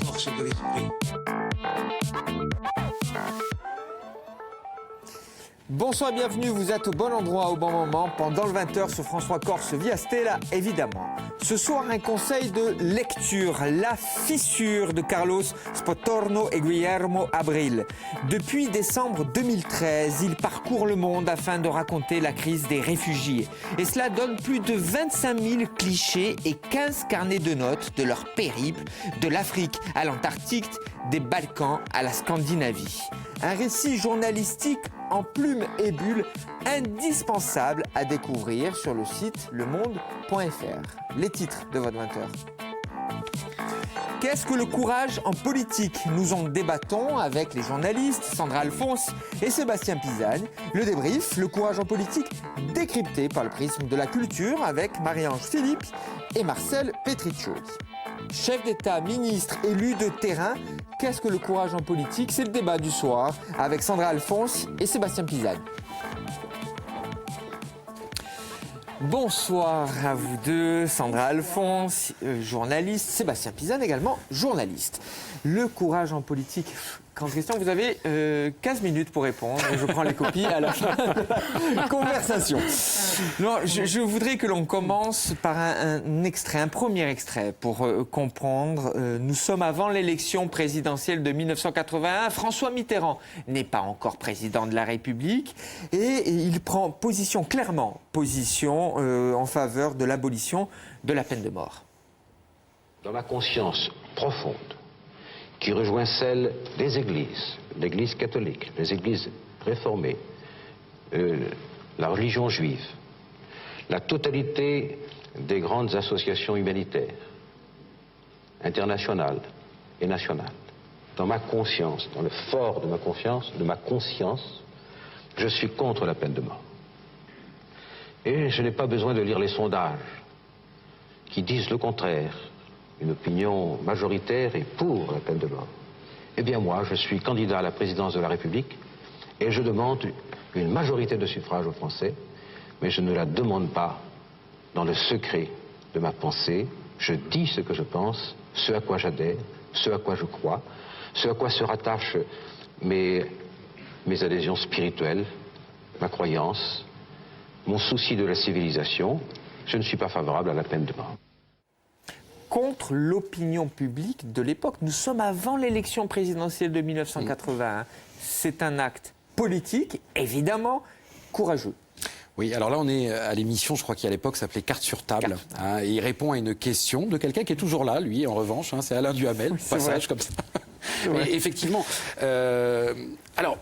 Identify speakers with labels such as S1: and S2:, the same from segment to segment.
S1: force de l'esprit.
S2: Bonsoir, bienvenue, vous êtes au bon endroit au bon moment pendant le 20h sur François Corse via Stella évidemment. Ce soir un conseil de lecture, La fissure de Carlos Spotorno et Guillermo Abril. Depuis décembre 2013, ils parcourent le monde afin de raconter la crise des réfugiés. Et cela donne plus de 25 000 clichés et 15 carnets de notes de leur périple de l'Afrique à l'Antarctique, des Balkans à la Scandinavie. Un récit journalistique en plumes et bulles indispensable à découvrir sur le site lemonde.fr. Les titres de votre 20h. Qu'est-ce que le courage en politique? Nous en débattons avec les journalistes Sandra Alphonse et Sébastien Pizagne. Le débrief, le courage en politique décrypté par le prisme de la culture avec Marie-Ange Philippe et Marcel Petriccioli. Chef d'État, ministre, élu de terrain, qu'est-ce que le courage en politique? C'est le débat du soir avec Sandra Alphonse et Sébastien Pizagne. Bonsoir à vous deux, Sandra Alphonse, journaliste, Sébastien Pizagne également, journaliste. Le courage en politique, grande question, vous avez 15 minutes pour répondre, je prends les copies à la fin de la conversation. Non, je voudrais que l'on commence par un extrait, un premier extrait pour comprendre. Nous sommes avant l'élection présidentielle de 1981. François Mitterrand n'est pas encore président de la République et il prend position, clairement position en faveur de l'abolition de la peine de mort.
S3: Dans ma conscience profonde, qui rejoint celle des églises, l'Église catholique, les églises réformées, la religion juive, la totalité des grandes associations humanitaires, internationales et nationales. Dans ma conscience, dans le fort de ma conscience, je suis contre la peine de mort. Et je n'ai pas besoin de lire les sondages qui disent le contraire. Une opinion majoritaire est pour la peine de mort. Eh bien moi, je suis candidat à la présidence de la République et je demande une majorité de suffrages aux Français, mais je ne la demande pas dans le secret de ma pensée. Je dis ce que je pense, ce à quoi j'adhère, ce à quoi je crois, ce à quoi se rattachent mes adhésions spirituelles, ma croyance, mon souci de la civilisation. Je ne suis pas favorable à la peine de mort.
S2: Contre l'opinion publique de l'époque. Nous sommes avant l'élection présidentielle de 1981. C'est un acte politique, évidemment, courageux.
S4: Oui, alors là on est à l'émission, je crois qu'à l'époque s'appelait Carte sur table. Hein, et il répond à une question de quelqu'un qui est toujours là, lui, en revanche, hein, c'est Alain Duhamel,
S2: oui,
S4: passage comme ça. Mais effectivement, alors...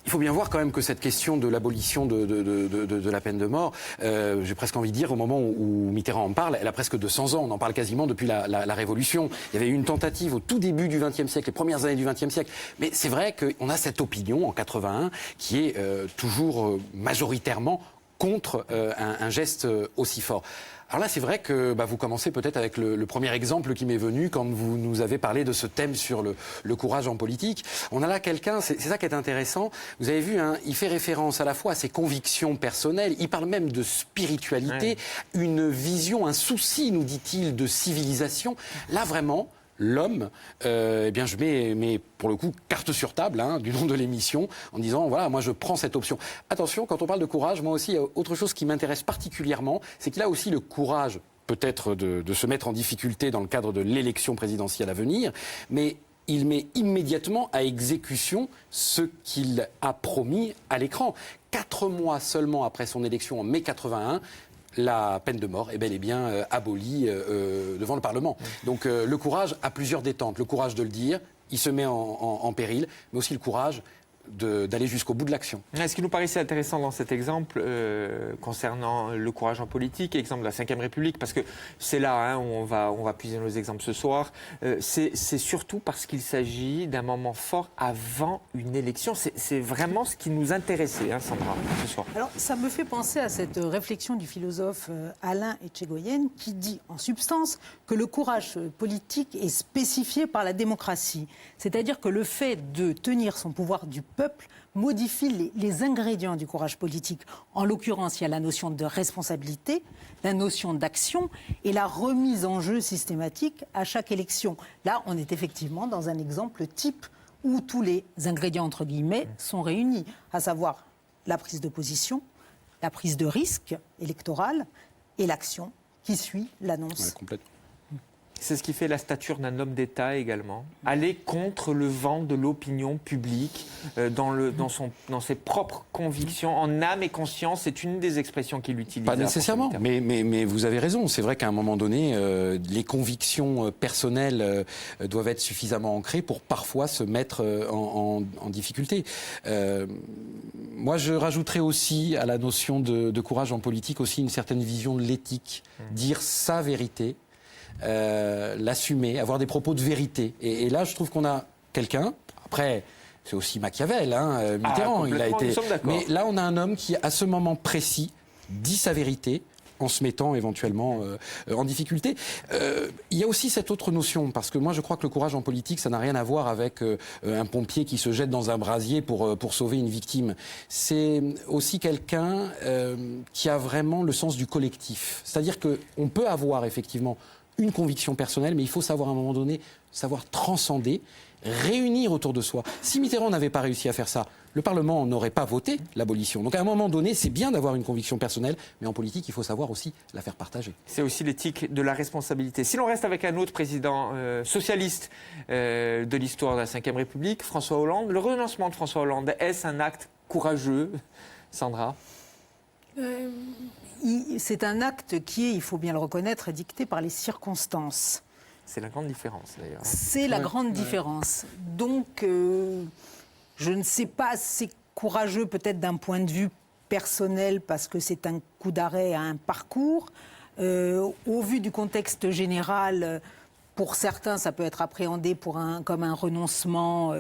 S4: Il faut bien voir quand même que cette question de l'abolition de la peine de mort, j'ai presque envie de dire, au moment où Mitterrand en parle, elle a presque 200 ans. On en parle quasiment depuis la Révolution. Il y avait eu une tentative au tout début du XXe siècle, les premières années du XXe siècle. Mais c'est vrai qu'on a cette opinion en 81 qui est toujours majoritairement contre un geste aussi fort. Alors là, c'est vrai que vous commencez peut-être avec le premier exemple qui m'est venu quand vous nous avez parlé de ce thème sur le courage en politique. On a là quelqu'un, c'est ça qui est intéressant. Vous avez vu, hein, il fait référence à la fois à ses convictions personnelles, il parle même de spiritualité, une vision, un souci, nous dit-il, de civilisation. Là, vraiment... L'homme, eh bien je mets pour le coup carte sur table hein, du nom de l'émission en disant voilà moi je prends cette option. Attention, quand on parle de courage, moi aussi il y a autre chose qui m'intéresse particulièrement, c'est qu'il a aussi le courage peut-être de se mettre en difficulté dans le cadre de l'élection présidentielle à venir, mais il met immédiatement à exécution ce qu'il a promis à l'écran. 4 mois seulement après son élection en mai 81, la peine de mort est bel et bien abolie devant le Parlement. Donc le courage a plusieurs détentes. Le courage de le dire, il se met en péril, mais aussi le courage d'aller jusqu'au bout de l'action.
S2: Ce qui nous paraissait intéressant dans cet exemple concernant le courage en politique, exemple de la Ve République, parce que c'est là où on va puiser nos exemples ce soir, c'est surtout parce qu'il s'agit d'un moment fort avant une élection. C'est vraiment ce qui nous intéressait, Sandra, ce soir.
S5: Alors, ça me fait penser à cette réflexion du philosophe Alain Etchegoyen qui dit en substance que le courage politique est spécifié par la démocratie. C'est-à-dire que le fait de tenir son pouvoir du peuple peuple modifie les ingrédients du courage politique. En l'occurrence, il y a la notion de responsabilité, la notion d'action et la remise en jeu systématique à chaque élection. Là, on est effectivement dans un exemple type où tous les ingrédients, entre guillemets, sont réunis, à savoir la prise de position, la prise de risque électoral et l'action qui suit l'annonce.
S4: Ouais, complètement.
S2: C'est ce qui fait la stature d'un homme d'État également. Aller contre le vent de l'opinion publique dans ses propres convictions, en âme et conscience, c'est une des expressions qu'il utilise.
S4: Pas nécessairement, mais vous avez raison. C'est vrai qu'à un moment donné, les convictions personnelles doivent être suffisamment ancrées pour parfois se mettre en difficulté. Moi, je rajouterais aussi à la notion de courage en politique aussi une certaine vision de l'éthique. Dire sa vérité. L'assumer, avoir des propos de vérité. Et là, je trouve qu'on a quelqu'un. Après, c'est aussi Machiavel, Mitterrand. Il a été. Mais là, on a un homme qui, à ce moment précis, dit sa vérité en se mettant éventuellement en difficulté. Il y a aussi cette autre notion, parce que moi je crois que le courage en politique, ça n'a rien à voir avec un pompier qui se jette dans un brasier pour sauver une victime. C'est aussi quelqu'un qui a vraiment le sens du collectif. C'est-à-dire qu'on peut avoir effectivement une conviction personnelle, mais il faut savoir à un moment donné, savoir transcender, réunir autour de soi. Si Mitterrand n'avait pas réussi à faire ça, le Parlement n'aurait pas voté l'abolition. Donc à un moment donné, c'est bien d'avoir une conviction personnelle, mais en politique, il faut savoir aussi la faire partager.
S2: C'est aussi l'éthique de la responsabilité. Si l'on reste avec un autre président socialiste de l'histoire de la Ve République, François Hollande, le renoncement de François Hollande, est-ce un acte courageux, Sandra ?
S5: C'est un acte qui est, il faut bien le reconnaître, dicté par les circonstances.
S2: C'est la grande différence, d'ailleurs.
S5: C'est la grande différence. Donc, je ne sais pas, c'est courageux peut-être d'un point de vue personnel, parce que c'est un coup d'arrêt à un parcours. Au vu du contexte général, pour certains, ça peut être appréhendé comme un renoncement.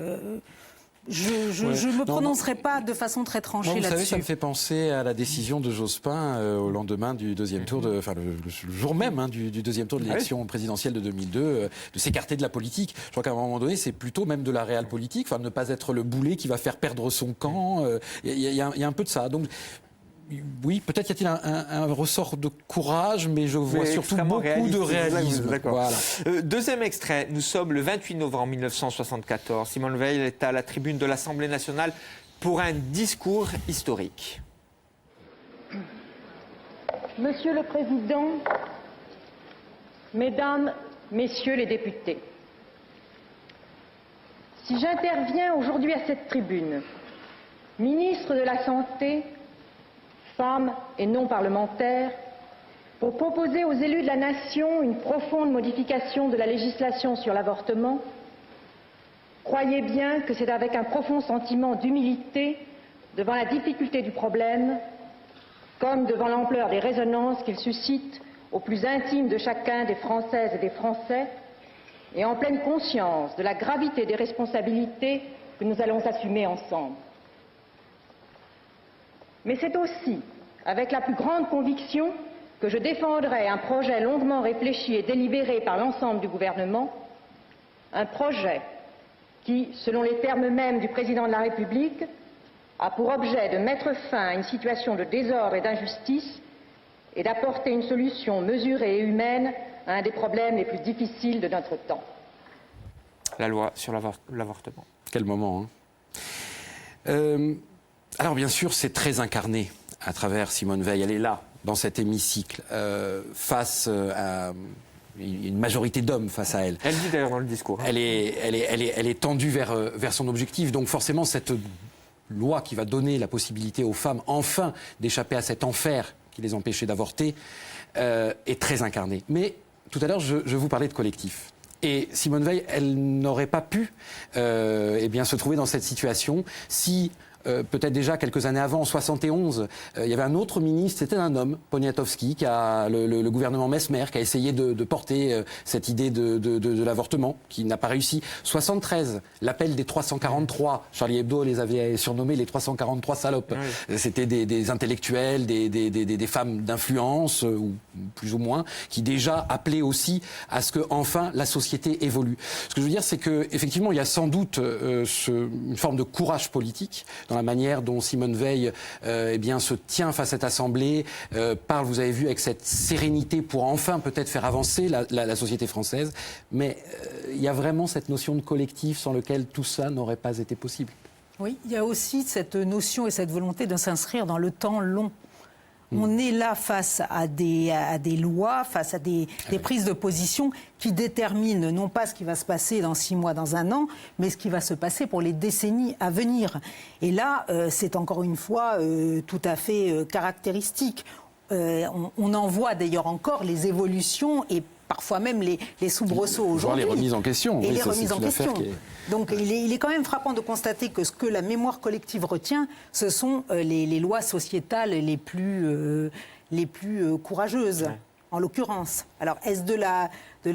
S5: Je ne me prononcerai pas de façon très tranchée là-dessus.
S4: Vous savez, ça me fait penser à la décision de Jospin au lendemain du deuxième tour, le jour même du deuxième tour de l'élection présidentielle de 2002, de s'écarter de la politique. Je crois qu'à un moment donné, c'est plutôt même de la réelle politique, ne pas être le boulet qui va faire perdre son camp. Il y a un peu de ça. Donc, oui, peut-être y a-t-il un ressort de courage, mais je vois surtout beaucoup de réalisme.
S2: Voilà. Deuxième extrait, nous sommes le 28 novembre 1974. Simone Veil est à la tribune de l'Assemblée nationale pour un discours historique.
S1: Monsieur le Président, Mesdames, Messieurs les députés, si j'interviens aujourd'hui à cette tribune, ministre de la Santé, femmes et non parlementaires, pour proposer aux élus de la nation une profonde modification de la législation sur l'avortement, croyez bien que c'est avec un profond sentiment d'humilité devant la difficulté du problème, comme devant l'ampleur des résonances qu'il suscite au plus intime de chacun des Françaises et des Français, et en pleine conscience de la gravité des responsabilités que nous allons assumer ensemble. Mais c'est aussi avec la plus grande conviction que je défendrai un projet longuement réfléchi et délibéré par l'ensemble du gouvernement, un projet qui, selon les termes mêmes du président de la République, a pour objet de mettre fin à une situation de désordre et d'injustice et d'apporter une solution mesurée et humaine à un des problèmes les plus difficiles de notre temps.
S2: La loi sur l'avortement.
S4: Quel moment, Alors bien sûr, c'est très incarné à travers Simone Veil. Elle est là, dans cet hémicycle, face à une majorité d'hommes face à elle.
S2: Elle dit d'ailleurs dans le discours.
S4: Elle est tendue vers son objectif. Donc forcément, cette loi qui va donner la possibilité aux femmes, enfin, d'échapper à cet enfer qui les empêchait d'avorter, est très incarnée. Mais tout à l'heure, je vous parlais de collectif. Et Simone Veil, elle n'aurait pas pu se trouver dans cette situation si, peut-être déjà quelques années avant, en 71, il y avait un autre ministre, c'était un homme, Poniatowski, le gouvernement Messmer, qui a essayé de porter cette idée de l'avortement, qui n'a pas réussi. 73, l'appel des 343, Charlie Hebdo les avait surnommés les 343 salopes. Oui. C'était des intellectuels, des femmes d'influence, ou plus ou moins, qui déjà appelaient aussi à ce que enfin la société évolue. Ce que je veux dire, c'est que effectivement, il y a sans doute une forme de courage politique dans la manière dont Simone Veil se tient face à cette assemblée, parle, vous avez vu, avec cette sérénité pour enfin peut-être faire avancer la société française. Mais il y a vraiment cette notion de collectif sans lequel tout ça n'aurait pas été possible.
S5: Oui, il y a aussi cette notion et cette volonté de s'inscrire dans le temps long. On est là face à des lois, face à des prises de position qui déterminent non pas ce qui va se passer dans 6 mois, dans 1 an, mais ce qui va se passer pour les décennies à venir. Et là, c'est encore une fois tout à fait caractéristique. On en voit d'ailleurs encore les évolutions et parfois même les soubresauts aujourd'hui.
S4: Les remises en question.
S5: Et oui, les remises en question. Donc il est quand même frappant de constater que ce que la mémoire collective retient, ce sont les lois sociétales les plus courageuses, en l'occurrence. Alors est-ce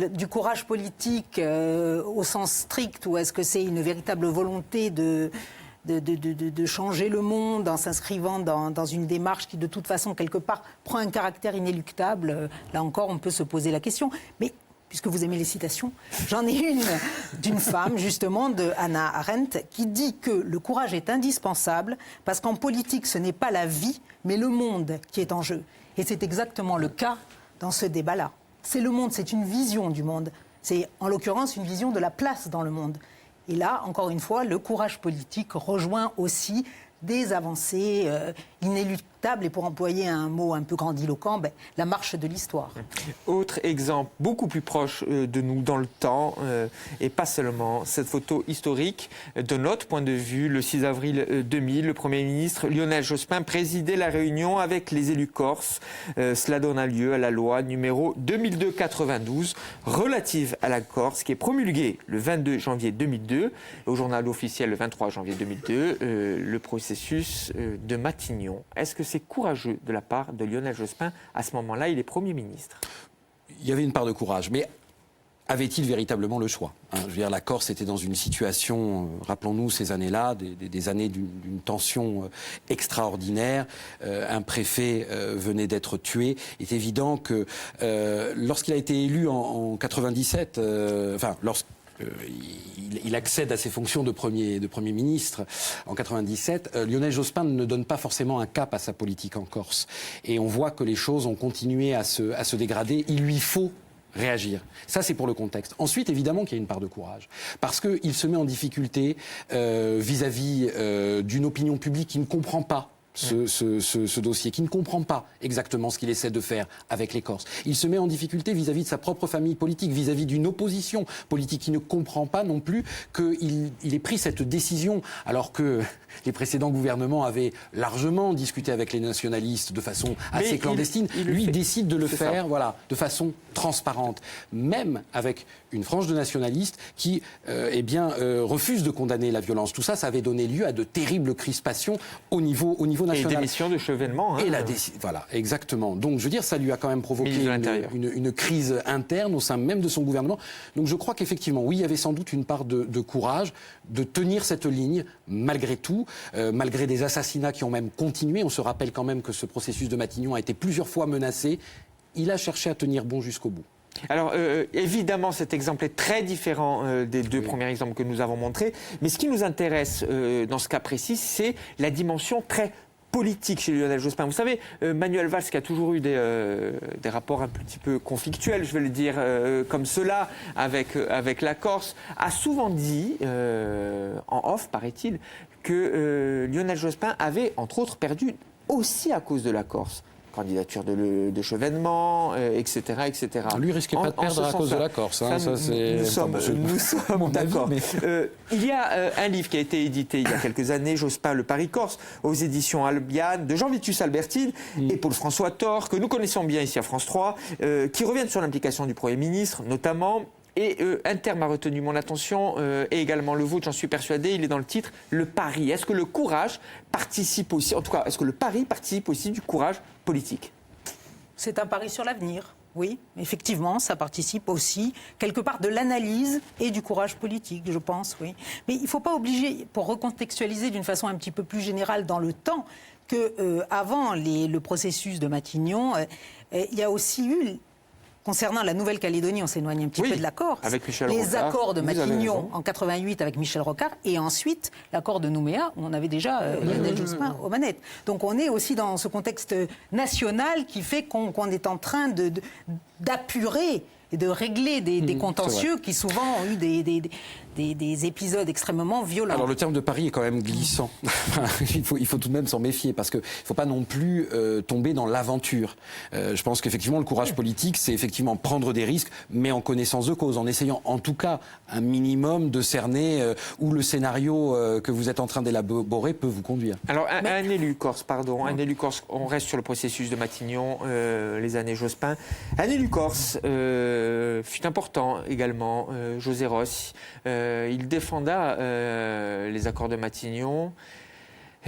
S5: du courage politique au sens strict, ou est-ce que c'est une véritable volonté de changer le monde en s'inscrivant dans une démarche qui, de toute façon, quelque part, prend un caractère inéluctable? Là encore, on peut se poser la question. Mais, puisque vous aimez les citations, j'en ai une d'une femme, justement, de Hannah Arendt, qui dit que le courage est indispensable parce qu'en politique, ce n'est pas la vie, mais le monde qui est en jeu. Et c'est exactement le cas dans ce débat-là. C'est le monde, c'est une vision du monde. C'est, en l'occurrence, une vision de la place dans le monde. Et là, encore une fois, le courage politique rejoint aussi des avancées inéluctables, et pour employer un mot un peu grandiloquent, la marche de l'histoire.
S2: Autre exemple beaucoup plus proche de nous dans le temps, et pas seulement, cette photo historique, de notre point de vue, le 6 avril 2000, le Premier ministre Lionel Jospin présidait la réunion avec les élus corses. Cela donna lieu à la loi numéro 2002-92 relative à la Corse, qui est promulguée le 22 janvier 2002, au journal officiel le 23 janvier 2002, le processus de Matignon. Est-ce que c'est courageux de la part de Lionel Jospin? À ce moment-là, il est Premier ministre.
S4: Il y avait une part de courage, mais avait-il véritablement le choix? Je veux dire, la Corse était dans une situation, rappelons-nous ces années-là, des années d'une tension extraordinaire. Un préfet venait d'être tué. Il est évident que lorsqu'il a été élu en 97, il accède à ses fonctions de premier ministre en 97. Lionel Jospin ne donne pas forcément un cap à sa politique en Corse. Et on voit que les choses ont continué à se dégrader. Il lui faut réagir. Ça, c'est pour le contexte. Ensuite, évidemment qu'il y a une part de courage. Parce qu'il se met en difficulté vis-à-vis d'une opinion publique qui ne comprend pas ce dossier, qui ne comprend pas exactement ce qu'il essaie de faire avec les Corses. Il se met en difficulté vis-à-vis de sa propre famille politique, vis-à-vis d'une opposition politique qui ne comprend pas non plus qu'il ait pris cette décision, alors que les précédents gouvernements avaient largement discuté avec les nationalistes de façon assez clandestine. Lui, il décide de le faire de façon transparente, même avec une frange de nationalistes qui refuse de condamner la violence. Tout ça, ça avait donné lieu à de terribles crispations au niveau national.
S2: Et démission de Chevènement.
S4: Voilà, exactement. Donc, je veux dire, ça lui a quand même provoqué une crise interne au sein même de son gouvernement. Donc, je crois qu'effectivement, oui, il y avait sans doute une part de courage de tenir cette ligne, malgré tout, malgré des assassinats qui ont même continué. On se rappelle quand même que ce processus de Matignon a été plusieurs fois menacé. Il a cherché à tenir bon jusqu'au bout.
S2: Alors, évidemment, cet exemple est très différent des deux premiers exemples que nous avons montrés. Mais ce qui nous intéresse dans ce cas précis, c'est la dimension très politique chez Lionel Jospin. Vous savez, Manuel Valls, qui a toujours eu des rapports un petit peu conflictuels, je vais le dire comme cela, avec la Corse, a souvent dit, en off, paraît-il, que Lionel Jospin avait, entre autres, perdu aussi à cause de la Corse. Candidature de Chevènement, etc., etc.
S4: Lui, il risquait pas de perdre à cause de la Corse.
S2: Nous sommes d'accord. Il y a un livre qui a été édité il y a quelques années, Jospin, le Paris-Corse, aux éditions Albiane, de Jean-Vitus Albertine et Paul-François Thor, que nous connaissons bien ici à France 3, qui reviennent sur l'implication du Premier ministre, notamment Et un terme a retenu mon attention, et également le vôtre, j'en suis persuadé, il est dans le titre, le pari. Est-ce que le courage participe aussi, en tout cas, est-ce que le pari participe aussi du courage politique ?
S5: C'est un pari sur l'avenir. Oui, effectivement, ça participe aussi quelque part de l'analyse et du courage politique, je pense, oui. Mais il ne faut pas obliger, pour recontextualiser d'une façon un petit peu plus générale dans le temps, qu'avant le processus de Matignon, il y a aussi eu, concernant la Nouvelle-Calédonie, on s'éloigne un petit peu de l'accord, les accords de Matignon en 88 avec Michel Rocard, et ensuite l'accord de Nouméa, où on avait déjà Lionel Jospin aux manettes. Donc on est aussi dans ce contexte national qui fait qu'on est en train d'apurer et de régler des contentieux qui souvent ont eu des épisodes extrêmement violents.
S4: Alors le terme de pari est quand même glissant. il faut tout de même s'en méfier parce qu'il ne faut pas non plus tomber dans l'aventure. Je pense qu'effectivement le courage politique, c'est effectivement prendre des risques, mais en connaissance de cause, en essayant en tout cas un minimum de cerner où le scénario que vous êtes en train d'élaborer peut vous conduire.
S2: Alors un élu corse, un élu corse, on reste sur le processus de Matignon, les années Jospin. Un élu corse fut important également, José Rossi. Il défenda les accords de Matignon.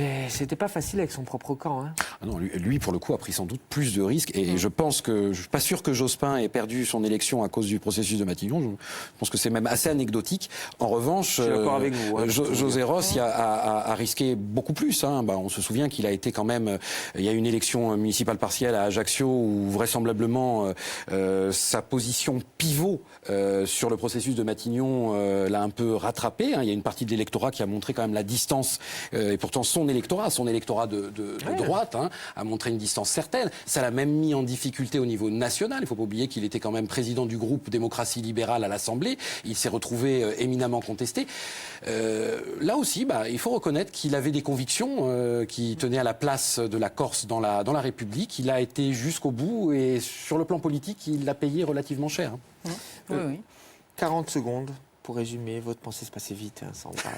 S2: Et c'était pas facile avec son propre camp. Hein.
S4: Ah non, lui, pour le coup, a pris sans doute plus de risques. Et je suis pas sûr que Jospin ait perdu son élection à cause du processus de Matignon. Je pense que c'est même assez anecdotique. En revanche,
S2: avec vous, hein,
S4: José Rossi a risqué beaucoup plus. Hein. On se souvient qu'il a été quand même... Il y a eu une élection municipale partielle à Ajaccio où vraisemblablement sa position pivot sur le processus de Matignon l'a un peu rattrapé. Hein. Il y a une partie de l'électorat qui a montré quand même la distance. Et pourtant, son électorat de droite a montré une distance certaine. Ça l'a même mis en difficulté au niveau national. Il ne faut pas oublier qu'il était quand même président du groupe Démocratie libérale à l'Assemblée. Il s'est retrouvé éminemment contesté. Là aussi, il faut reconnaître qu'il avait des convictions qui tenaient à la place de la Corse dans la République. Il a été jusqu'au bout et sur le plan politique, il l'a payé relativement cher.
S5: Oui.
S2: 40 secondes. Pour résumer votre pensée, c'est passé vite, hein, Sandra.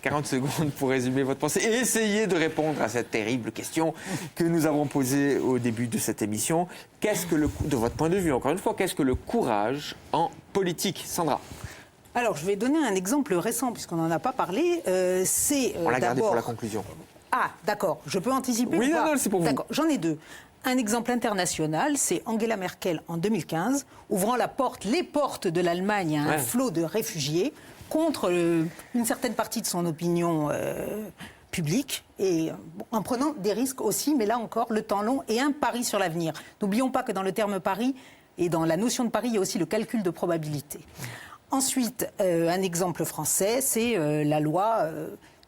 S2: 40 secondes pour résumer votre pensée et essayer de répondre à cette terrible question que nous avons posée au début de cette émission. De votre point de vue, encore une fois, qu'est-ce que le courage en politique, Sandra ?
S5: Alors, je vais donner un exemple récent, puisqu'on n'en a pas parlé.
S2: On l'a gardé pour la conclusion.
S5: Ah, d'accord. Je peux anticiper ?
S2: Oui, non, c'est pour vous.
S5: D'accord, j'en ai deux. Un exemple international, c'est Angela Merkel en 2015, ouvrant les portes de l'Allemagne à un flot de réfugiés contre une certaine partie de son opinion publique et en prenant des risques aussi, mais là encore, le temps long et un pari sur l'avenir. N'oublions pas que dans le terme pari et dans la notion de pari, il y a aussi le calcul de probabilité. Ensuite, un exemple français, c'est la loi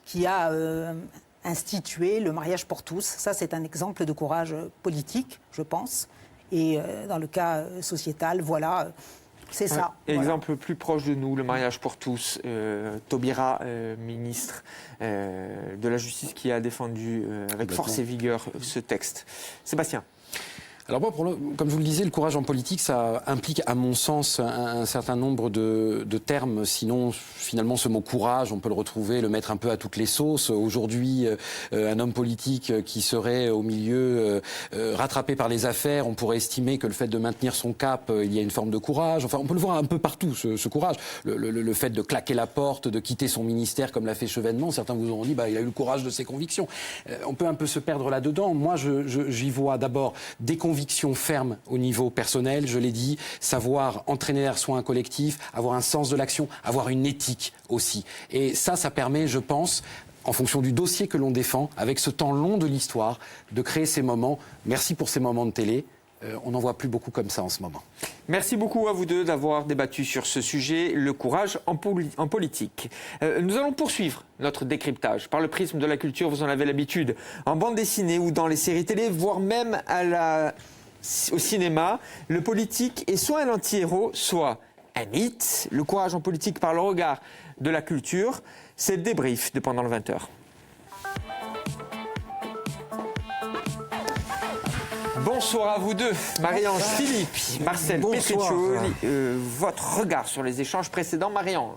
S5: qui a... instituer le mariage pour tous. Ça, c'est un exemple de courage politique, je pense. Et dans le cas sociétal, voilà, c'est ça.
S2: Exemple plus proche de nous, le mariage pour tous. Taubira, ministre de la Justice, qui a défendu avec force et vigueur ce texte. Sébastien.
S4: Alors moi, comme je vous le disais, le courage en politique, ça implique, à mon sens, un certain nombre de termes. Sinon, finalement, ce mot courage, on peut le retrouver, le mettre un peu à toutes les sauces. Aujourd'hui, un homme politique qui serait au milieu rattrapé par les affaires, on pourrait estimer que le fait de maintenir son cap, il y a une forme de courage. Enfin, on peut le voir un peu partout, ce courage. Le fait de claquer la porte, de quitter son ministère comme l'a fait Chevènement, certains vous auront dit, il a eu le courage de ses convictions. On peut un peu se perdre là-dedans. Moi, j'y vois d'abord des convictions fermes au niveau personnel, je l'ai dit, savoir entraîner vers soi un collectif, avoir un sens de l'action, avoir une éthique aussi. Et ça permet, je pense, en fonction du dossier que l'on défend, avec ce temps long de l'histoire, de créer ces moments. Merci pour ces moments de télé. On n'en voit plus beaucoup comme ça en ce moment.
S2: Merci beaucoup à vous deux d'avoir débattu sur ce sujet, le courage en politique. Nous allons poursuivre notre décryptage par le prisme de la culture, vous en avez l'habitude, en bande dessinée ou dans les séries télé, voire même au cinéma. Le politique est soit un anti-héros, soit un mythe. Le courage en politique par le regard de la culture, c'est le débrief de Pendant le 20h. Bonsoir à vous deux, Marie-Ange Philippe, Marcel Petruccioli. Votre regard sur les échanges précédents, Marie-Ange?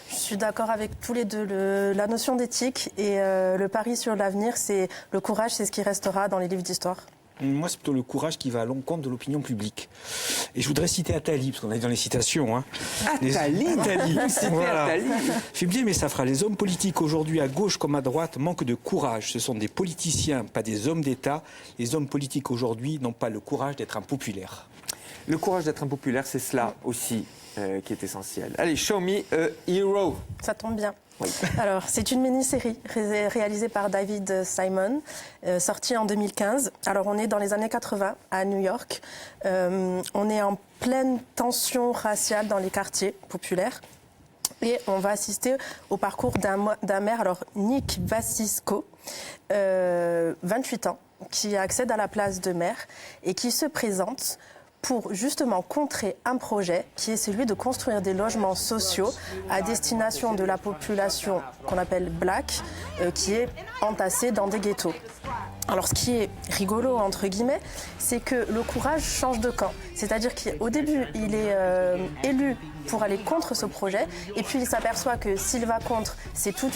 S6: Je suis d'accord avec tous les deux. La notion d'éthique et le pari sur l'avenir, c'est le courage, c'est ce qui restera dans les livres d'histoire.
S7: Moi, c'est plutôt le courage qui va à l'encontre de l'opinion publique. Et je voudrais citer Attali, parce qu'on est dans les citations. Hein.
S2: Attali.
S7: Voilà.
S2: Attali.
S7: Je me dis, mais ça fera. Les hommes politiques aujourd'hui, à gauche comme à droite, manquent de courage. Ce sont des politiciens, pas des hommes d'État. Les hommes politiques aujourd'hui n'ont pas le courage d'être impopulaires.
S2: Le courage d'être impopulaire, c'est cela aussi qui est essentiel. Allez, show me a hero.
S6: Ça tombe bien. Alors, c'est une mini-série réalisée par David Simon, sortie en 2015. Alors, on est dans les années 80 à New York. On est en pleine tension raciale dans les quartiers populaires. Et on va assister au parcours d'un maire, alors Nick Vacisco, 28 ans, qui accède à la place de maire et qui se présente pour justement contrer un projet qui est celui de construire des logements sociaux à destination de la population qu'on appelle black, qui est entassée dans des ghettos. Alors ce qui est rigolo, entre guillemets, c'est que le courage change de camp. C'est-à-dire qu'au début, il est élu pour aller contre ce projet, et puis il s'aperçoit que s'il va contre, c'est toute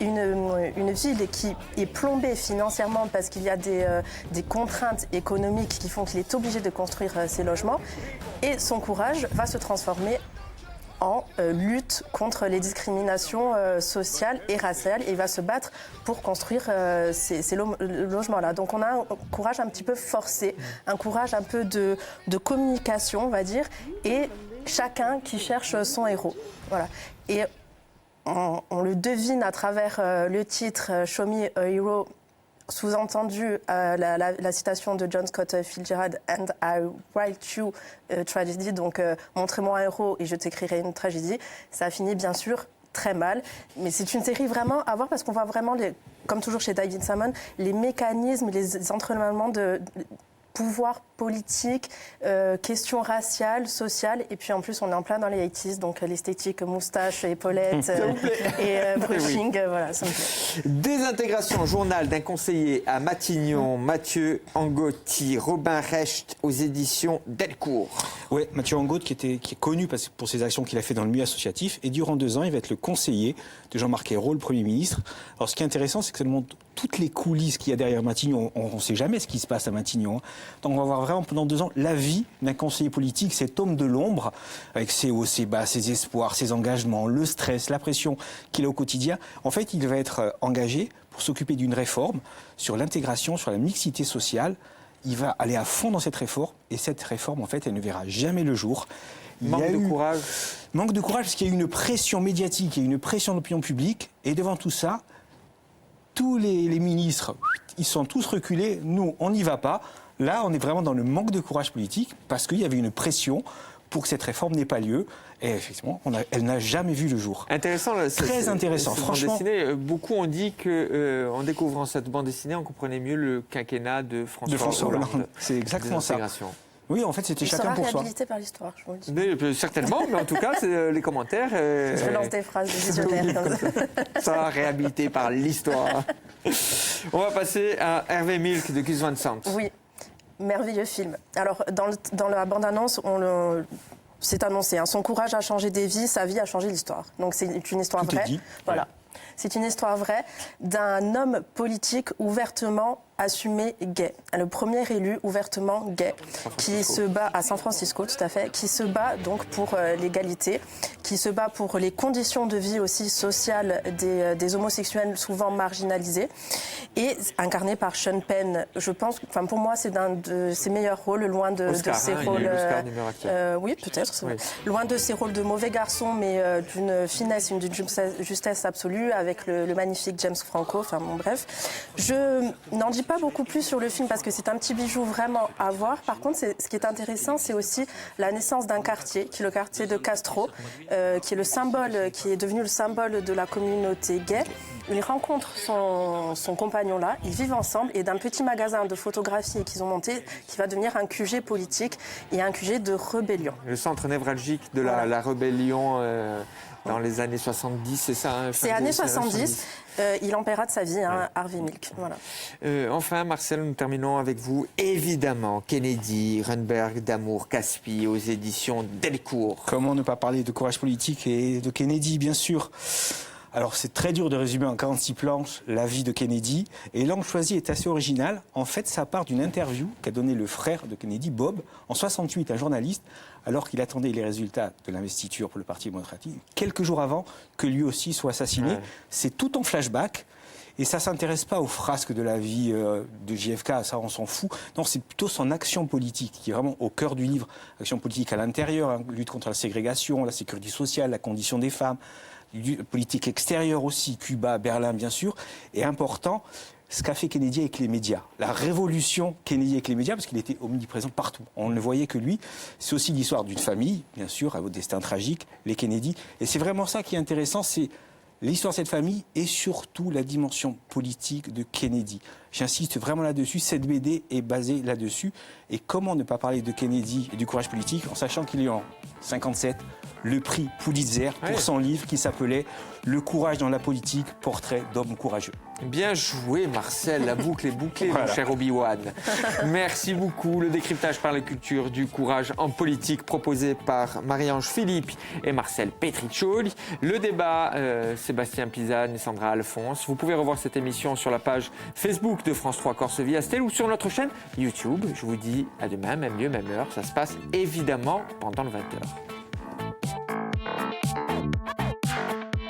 S6: une ville qui est plombée financièrement parce qu'il y a des contraintes économiques qui font qu'il est obligé de construire ces logements, et son courage va se transformer en lutte contre les discriminations sociales et raciales, et il va se battre pour construire ces logements-là. Donc on a un courage un petit peu forcé, un courage un peu de communication, on va dire, et chacun qui cherche son héros. Voilà. Et on le devine à travers le titre « Show me a hero », sous-entendu la citation de John Scott Fitzgerald « And I write you a tragedy », donc montrez-moi un héros et je t'écrirai une tragédie. Ça a fini bien sûr très mal, mais c'est une série vraiment à voir parce qu'on voit vraiment, comme toujours chez David Simon, les mécanismes, les entremêlements de pouvoir politique, questions raciales, sociales, et puis en plus on est en plein dans les 80s, donc l'esthétique moustache, épaulettes et brushing, voilà, ça me plaît.
S2: Désintégration, journal d'un conseiller à Matignon, Mathieu Angotti, Robin Recht aux éditions Delcourt.
S7: Oui, Mathieu Angotti qui est connu pour ses actions qu'il a fait dans le milieu associatif, et durant 2 ans il va être le conseiller de Jean-Marc Ayrault, le Premier ministre. Alors ce qui est intéressant, c'est que ça nous montre toutes les coulisses qu'il y a derrière Matignon. On ne sait jamais ce qui se passe à Matignon. Donc on va voir vraiment pendant 2 ans la vie d'un conseiller politique, cet homme de l'ombre, avec ses hauts, ses bas, ses espoirs, ses engagements, le stress, la pression qu'il a au quotidien. En fait, il va être engagé pour s'occuper d'une réforme sur l'intégration, sur la mixité sociale. Il va aller à fond dans cette réforme, et cette réforme, en fait, elle ne verra jamais le jour.
S2: Manque de courage.
S7: Manque de courage parce qu'il y a eu une pression médiatique, il y a eu une pression de l'opinion publique, et devant tout ça, tous les ministres, ils sont tous reculés. Nous, on n'y va pas. Là, on est vraiment dans le manque de courage politique parce qu'il y avait une pression pour que cette réforme n'ait pas lieu. Et effectivement, elle n'a jamais vu le jour.
S2: Intéressant.
S7: Très intéressant. Franchement,
S2: beaucoup ont dit qu'en découvrant cette bande dessinée, on comprenait mieux le quinquennat de François Hollande.
S7: C'est exactement ça. Oui, en fait, c'était chacun pour soi.
S6: Il sera réhabilité par l'histoire, je vous le dis.
S2: Mais, certainement, mais en tout cas, c'est les commentaires.
S6: Je lance des phrases de visionnaire.
S2: Ça sera réhabilité par l'histoire. On va passer à Hervé Milk de Gus Van Sant.
S6: Oui, merveilleux film. Alors, dans la bande-annonce, c'est annoncé. Hein, son courage a changé des vies, sa vie a changé l'histoire. Donc, c'est une histoire vraie. Voilà. C'est une histoire vraie d'un homme politique ouvertement assumé gay. Le premier élu ouvertement gay qui se bat à San Francisco, tout à fait, qui se bat donc pour l'égalité, qui se bat pour les conditions de vie aussi sociales des homosexuels souvent marginalisés, et incarné par Sean Penn. Je pense, enfin pour moi, c'est d'un de ses meilleurs rôles, loin de ses rôles. Oui, peut-être. Oui. Loin de ses rôles de mauvais garçon, mais d'une finesse, d'une justesse absolue, avec le magnifique James Franco. Enfin bon, bref, je n'en dis pas beaucoup plus sur le film parce que c'est un petit bijou vraiment à voir. Par contre, ce qui est intéressant, c'est aussi la naissance d'un quartier, qui est le quartier de Castro, qui est le symbole, qui est devenu le symbole de la communauté gay. Il rencontre son compagnon là, ils vivent ensemble, et d'un petit magasin de photographie qu'ils ont monté, qui va devenir un QG politique et un QG de rébellion.
S2: Le centre névralgique de la rébellion dans les années 70, c'est ça, hein,
S6: c'est années 70. Il en paiera de sa vie, hein, Harvey Milk. Voilà.
S2: Enfin, Marcel, nous terminons avec vous. Évidemment, Kennedy, Runberg, Damour, Caspi, aux éditions Delcourt.
S7: Comment ne pas parler de courage politique et de Kennedy, bien sûr. Alors c'est très dur de résumer en 46 planches la vie de Kennedy. Et l'angle choisi est assez original. En fait, ça part d'une interview qu'a donné le frère de Kennedy, Bob, en 68, un journaliste, alors qu'il attendait les résultats de l'investiture pour le Parti démocratique, quelques jours avant que lui aussi soit assassiné. Ouais. C'est tout en flashback. Et ça ne s'intéresse pas aux frasques de la vie de JFK, ça on s'en fout. Non, c'est plutôt son action politique qui est vraiment au cœur du livre. Action politique à l'intérieur, hein, lutte contre la ségrégation, la sécurité sociale, la condition des femmes, politique extérieure aussi, Cuba, Berlin bien sûr. Et important, ce qu'a fait Kennedy avec les médias. La révolution Kennedy avec les médias, parce qu'il était omniprésent partout. On ne voyait que lui. C'est aussi l'histoire d'une famille, bien sûr, à votre destin tragique, les Kennedy. Et c'est vraiment ça qui est intéressant, c'est l'histoire de cette famille et surtout la dimension politique de Kennedy. J'insiste vraiment là-dessus, cette BD est basée là-dessus. Et comment ne pas parler de Kennedy et du courage politique en sachant qu'il est en 57 le prix Pulitzer pour son livre qui s'appelait « Le courage dans la politique, portrait d'homme courageux ».
S2: Bien joué Marcel, la boucle est bouclée, voilà. Mon cher Obi-Wan. Merci beaucoup. Le décryptage par la culture du courage en politique proposé par Marie-Ange Philippe et Marcel Petriccioli. Le débat, Sébastien Pisane et Sandra Alphonse. Vous pouvez revoir cette émission sur la page Facebook de France 3 Corse Vie Astel ou sur notre chaîne YouTube. Je vous dis à demain, même lieu, même heure. Ça se passe évidemment pendant le 20h.